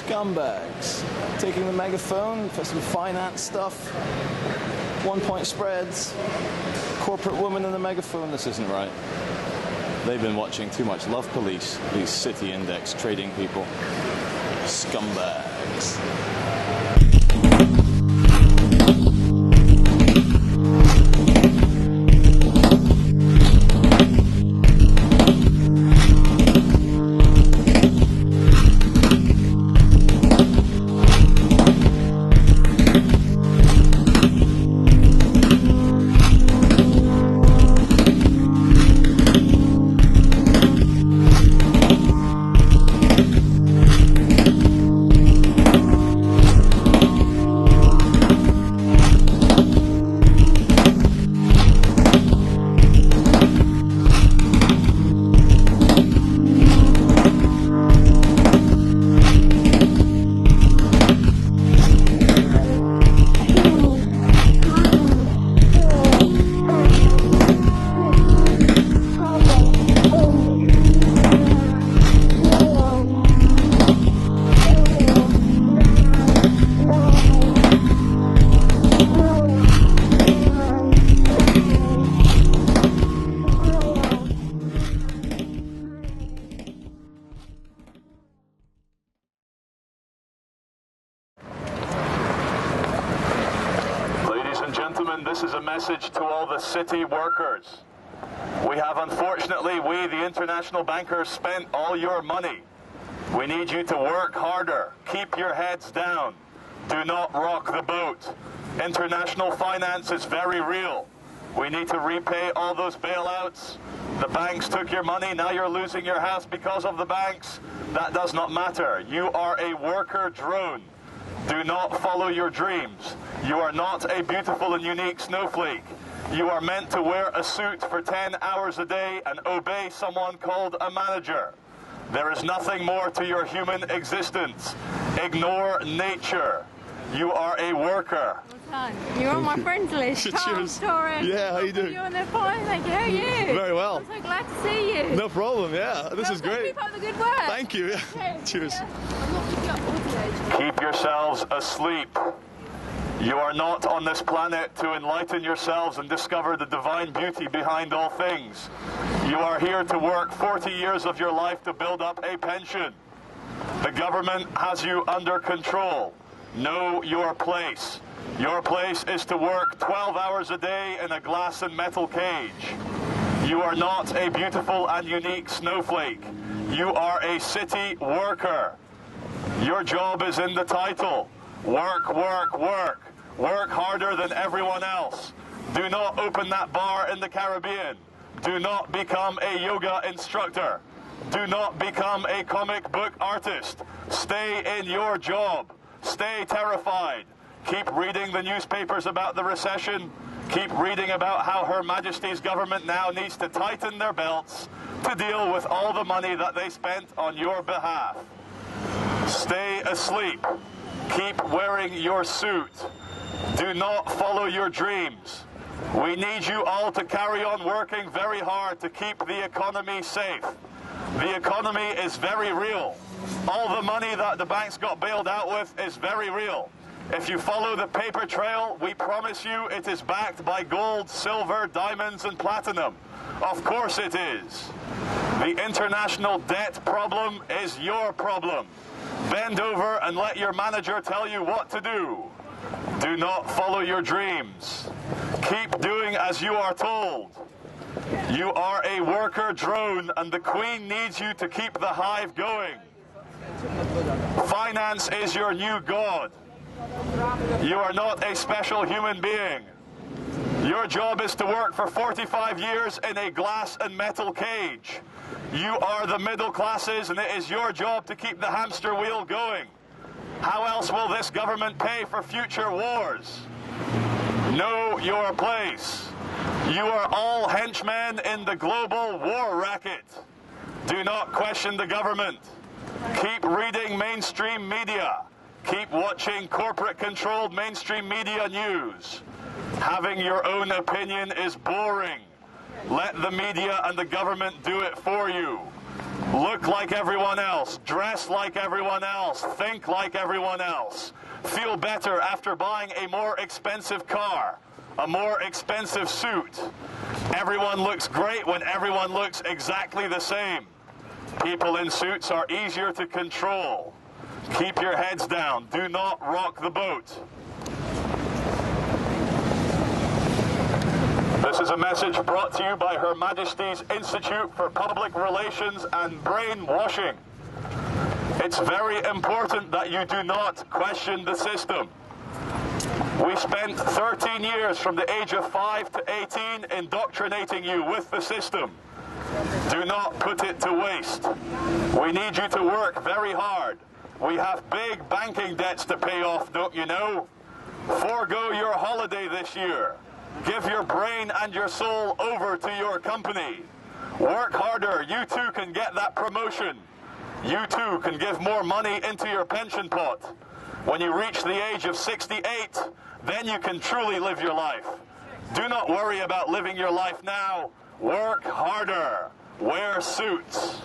Scumbags. Taking the megaphone for some finance stuff. 1 point spreads. Corporate woman in the megaphone. This isn't right. They've been watching too much Love Police, these city index trading people. Scumbags. This is a message to all the city workers. We have, unfortunately, the international bankers, spent all your money. We need you to work harder. Keep your heads down. Do not rock the boat. International finance is very real. We need to repay all those bailouts. The banks took your money, now you're losing your house because of the banks. That does not matter. You are a worker drone. Do not follow your dreams. You are not a beautiful and unique snowflake. You are meant to wear a suit for 10 hours a day and obey someone called a manager. There is nothing more to your human existence. Ignore nature. You are a worker. Well done. You're on my friends list. Cheers. Taurus. Yeah, how you doing? You're on the phone. Thank you. How are you? Very well. I'm so glad to see you. No problem, yeah. This is great. Keep up the good work. Thank you. Yeah. Okay. Cheers. Yeah. I'm not picking up audio. Keep yourselves asleep. You are not on this planet to enlighten yourselves and discover the divine beauty behind all things. You are here to work 40 years of your life to build up a pension. The government has you under control. Know your place. Your place is to work 12 hours a day in a glass and metal cage. You are not a beautiful and unique snowflake. You are a city worker. Your job is in the title. Work, work, work. Work harder than everyone else. Do not open that bar in the Caribbean. Do not become a yoga instructor. Do not become a comic book artist. Stay in your job. Stay terrified. Keep reading the newspapers about the recession. Keep reading about how Her Majesty's government now needs to tighten their belts to deal with all the money that they spent on your behalf. Stay asleep. Keep wearing your suit. Do not follow your dreams. We need you all to carry on working very hard to keep the economy safe. The economy is very real. All the money that the banks got bailed out with is very real. If you follow the paper trail, we promise you it is backed by gold, silver, diamonds, and platinum. Of course it is. The international debt problem is your problem. Bend over and let your manager tell you what to do. Do not follow your dreams. Keep doing as you are told. You are a worker drone, and the Queen needs you to keep the hive going. Finance is your new god. You are not a special human being. Your job is to work for 45 years in a glass and metal cage. You are the middle classes, and it is your job to keep the hamster wheel going. How else will this government pay for future wars? Know your place. You are all henchmen in the global war racket. Do not question the government. Keep reading mainstream media. Keep watching corporate-controlled mainstream media news. Having your own opinion is boring. Let the media and the government do it for you. Look look like everyone else, dress like everyone else, think like everyone else, feel better after buying a more expensive car, a more expensive suit. Everyone looks great when everyone looks exactly the same. People in suits are easier to control. Keep your heads down. Do not rock the boat. This is a message brought to you by Her Majesty's Institute for Public Relations and Brainwashing. It's very important that you do not question the system. We spent 13 years from the age of 5 to 18 indoctrinating you with the system. Do not put it to waste. We need you to work very hard. We have big banking debts to pay off, don't you know? Forgo your holiday this year. Give your brain and your soul over to your company. Work harder. You too can get that promotion. You too can give more money into your pension pot. When you reach the age of 68, then you can truly live your life. Do not worry about living your life now. Work harder. Wear suits.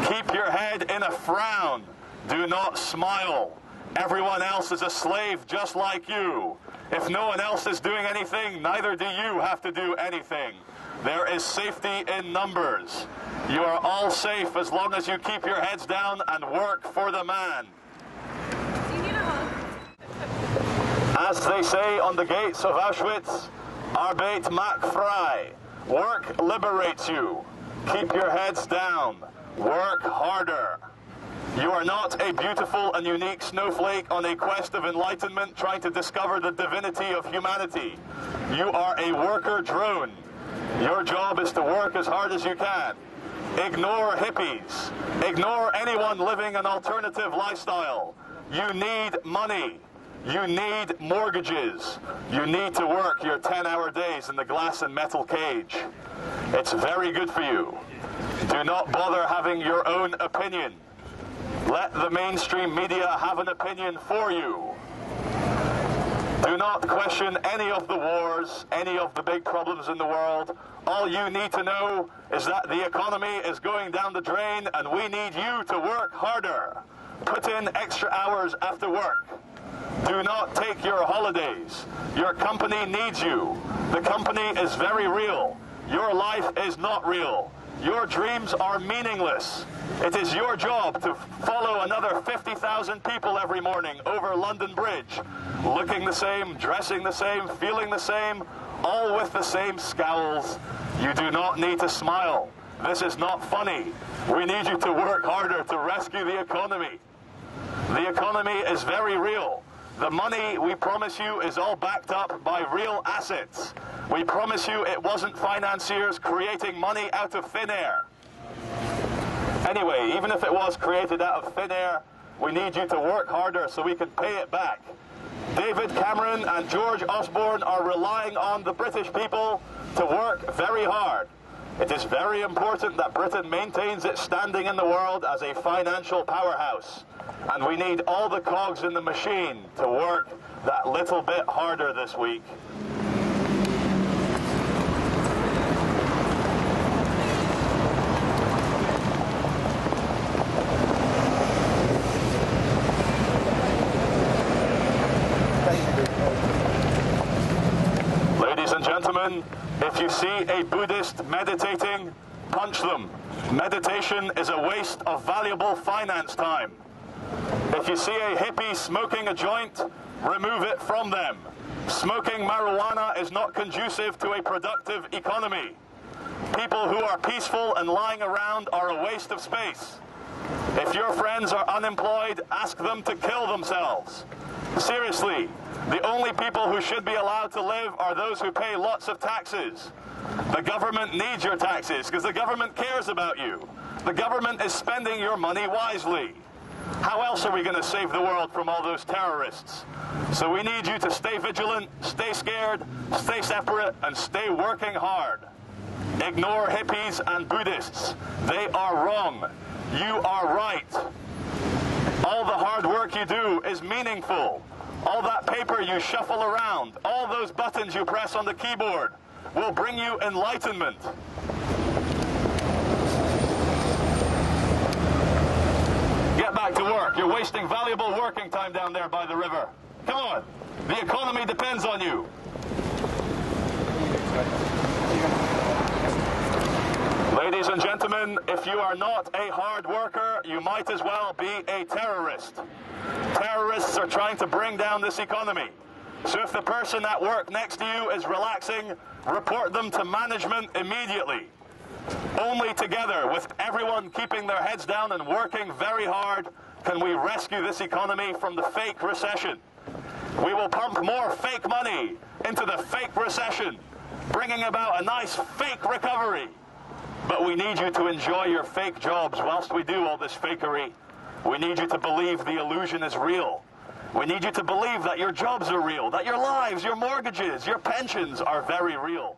Keep your head in a frown. Do not smile. Everyone else is a slave just like you. If no one else is doing anything, neither do you have to do anything. There is safety in numbers. You are all safe as long as you keep your heads down and work for the man. As they say on the gates of Auschwitz, Arbeit macht frei. Work liberates you. Keep your heads down. Work harder. You are not a beautiful and unique snowflake on a quest of enlightenment trying to discover the divinity of humanity. You are a worker drone. Your job is to work as hard as you can. Ignore hippies. Ignore anyone living an alternative lifestyle. You need money. You need mortgages. You need to work your 10-hour days in the glass and metal cage. It's very good for you. Do not bother having your own opinion. Let the mainstream media have an opinion for you. Do not question any of the wars, any of the big problems in the world. All you need to know is that the economy is going down the drain and we need you to work harder. Put in extra hours after work. Do not take your holidays. Your company needs you. The company is very real. Your life is not real. Your dreams are meaningless. It is your job to follow another 50,000 people every morning over London Bridge, looking the same, dressing the same, feeling the same, all with the same scowls. You do not need to smile. This is not funny. We need you to work harder to rescue the economy. The economy is very real. The money we promise you is all backed up by real assets. We promise you it wasn't financiers creating money out of thin air. Anyway, even if it was created out of thin air, we need you to work harder so we can pay it back. David Cameron and George Osborne are relying on the British people to work very hard. It is very important that Britain maintains its standing in the world as a financial powerhouse. And we need all the cogs in the machine to work that little bit harder this week. Ladies and gentlemen, if you see a Buddhist meditating, punch them. Meditation is a waste of valuable finance time. If you see a hippie smoking a joint, remove it from them. Smoking marijuana is not conducive to a productive economy. People who are peaceful and lying around are a waste of space. If your friends are unemployed, ask them to kill themselves. Seriously, the only people who should be allowed to live are those who pay lots of taxes. The government needs your taxes because the government cares about you. The government is spending your money wisely. How else are we going to save the world from all those terrorists? So we need you to stay vigilant, stay scared, stay separate, and stay working hard. Ignore hippies and Buddhists. They are wrong. You are right. All the hard work you do is meaningful. All that paper you shuffle around, all those buttons you press on the keyboard will bring you enlightenment. back to work. You're wasting valuable working time down there by the river. Come on. The economy depends on you. Ladies and gentlemen, if you are not a hard worker, you might as well be a terrorist. Terrorists are trying to bring down this economy. So if the person at work next to you is relaxing, report them to management immediately. Only together, with everyone keeping their heads down and working very hard, can we rescue this economy from the fake recession. We will pump more fake money into the fake recession, bringing about a nice fake recovery. But we need you to enjoy your fake jobs whilst we do all this fakery. We need you to believe the illusion is real. We need you to believe that your jobs are real, that your lives, your mortgages, your pensions are very real.